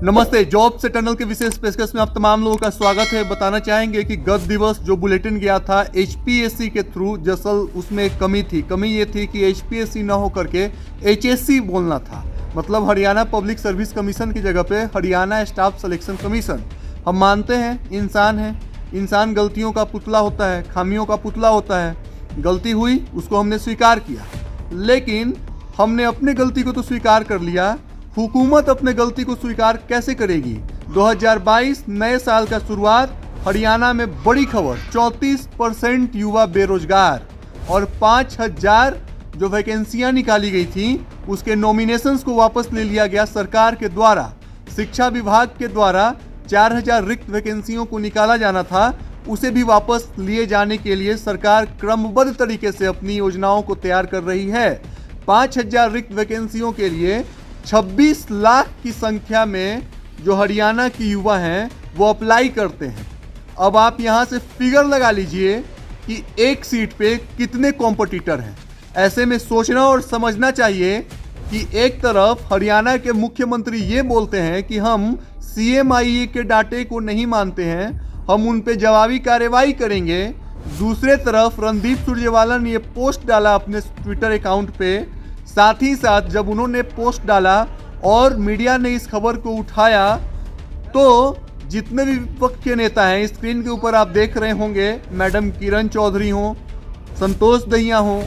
नमस्ते। जॉब से टनल के विशेष पेशकश में आप तमाम लोगों का स्वागत है। बताना चाहेंगे कि गत दिवस जो बुलेटिन गया था एचपीएससी के थ्रू, दरअसल उसमें एक कमी थी। कमी ये थी कि एचपीएससी न हो करके एचएससी बोलना था, मतलब हरियाणा पब्लिक सर्विस कमीशन की जगह पे हरियाणा स्टाफ सिलेक्शन कमीशन। हम मानते हैं इंसान गलतियों का पुतला होता है, खामियों का पुतला होता है। गलती हुई, उसको हमने स्वीकार किया, लेकिन हमने अपने गलती को तो स्वीकार कर लिया, हुकूमत अपने गलती को स्वीकार कैसे करेगी। 2022 नए साल का शुरुआत, हरियाणा में बड़ी खबर, 34% युवा बेरोजगार और 5000 जो वैकेंसियां निकाली गई थी उसके नॉमिनेशंस को वापस ले लिया गया सरकार के द्वारा। शिक्षा विभाग के द्वारा 4000 रिक्त वैकेंसियों को निकाला जाना था, उसे भी वापस लिए जाने के लिए सरकार क्रमबद्ध तरीके से अपनी योजनाओं को तैयार कर रही है। 5000 रिक्त वैकेंसियों के लिए 26 लाख की संख्या में जो हरियाणा के युवा हैं वो अप्लाई करते हैं। अब आप यहां से फिगर लगा लीजिए कि एक सीट पे कितने कॉम्पिटिटर हैं। ऐसे में सोचना और समझना चाहिए कि एक तरफ हरियाणा के मुख्यमंत्री ये बोलते हैं कि हम सीएमआईए के डाटे को नहीं मानते हैं, हम उन पे जवाबी कार्रवाई करेंगे। दूसरे तरफ रणदीप सुरजेवाला ने ये पोस्ट डाला अपने ट्विटर अकाउंट पे। साथ ही साथ जब उन्होंने पोस्ट डाला और मीडिया ने इस खबर को उठाया तो जितने भी विपक्ष के नेता हैं, स्क्रीन के ऊपर आप देख रहे होंगे, मैडम किरण चौधरी हो, संतोष दहिया हो,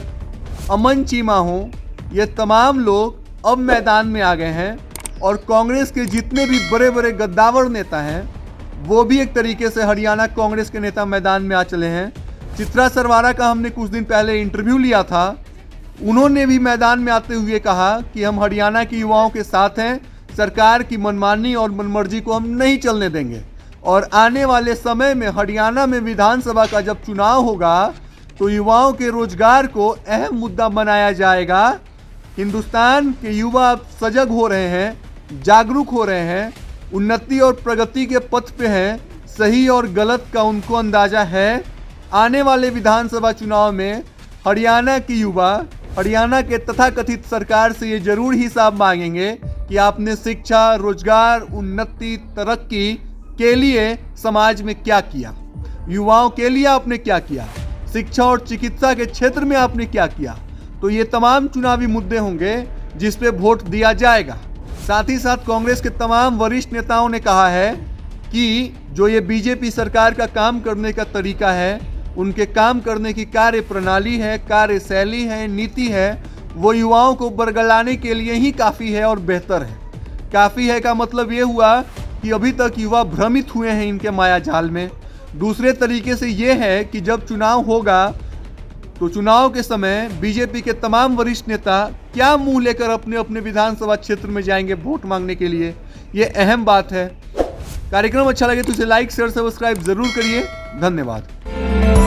अमन चीमा हो, ये तमाम लोग अब मैदान में आ गए हैं। और कांग्रेस के जितने भी बड़े बड़े गद्दावर नेता हैं वो भी एक तरीके से हरियाणा कांग्रेस के नेता मैदान में आ चले हैं। चित्रा सरवारा का हमने कुछ दिन पहले इंटरव्यू लिया था, उन्होंने भी मैदान में आते हुए कहा कि हम हरियाणा के युवाओं के साथ हैं, सरकार की मनमानी और मनमर्जी को हम नहीं चलने देंगे। और आने वाले समय में हरियाणा में विधानसभा का जब चुनाव होगा तो युवाओं के रोजगार को अहम मुद्दा बनाया जाएगा। हिंदुस्तान के युवा अब सजग हो रहे हैं, जागरूक हो रहे हैं, उन्नति और प्रगति के पथ पे हैं, सही और गलत का उनको अंदाजा है। आने वाले विधानसभा चुनाव में हरियाणा के युवा हरियाणा के तथाकथित सरकार से ये जरूर हिसाब मांगेंगे कि आपने शिक्षा, रोजगार, उन्नति, तरक्की के लिए समाज में क्या किया, युवाओं के लिए आपने क्या किया, शिक्षा और चिकित्सा के क्षेत्र में आपने क्या किया। तो ये तमाम चुनावी मुद्दे होंगे जिस पे वोट दिया जाएगा। साथ ही साथ कांग्रेस के तमाम वरिष्ठ नेताओं ने कहा है कि जो ये बीजेपी सरकार का काम करने का तरीका है, उनके काम करने की कार्य प्रणाली है, कार्यशैली है, नीति है, वो युवाओं को बरगलाने के लिए ही काफ़ी है और बेहतर है। काफ़ी है का मतलब ये हुआ कि अभी तक युवा भ्रमित हुए हैं इनके माया जाल में। दूसरे तरीके से ये है कि जब चुनाव होगा तो चुनाव के समय बीजेपी के तमाम वरिष्ठ नेता क्या मुंह लेकर अपने अपने विधानसभा क्षेत्र में जाएंगे वोट मांगने के लिए, ये अहम बात है। कार्यक्रम अच्छा लगे तो इसे लाइक, शेयर, सब्सक्राइब जरूर करिए। धन्यवाद।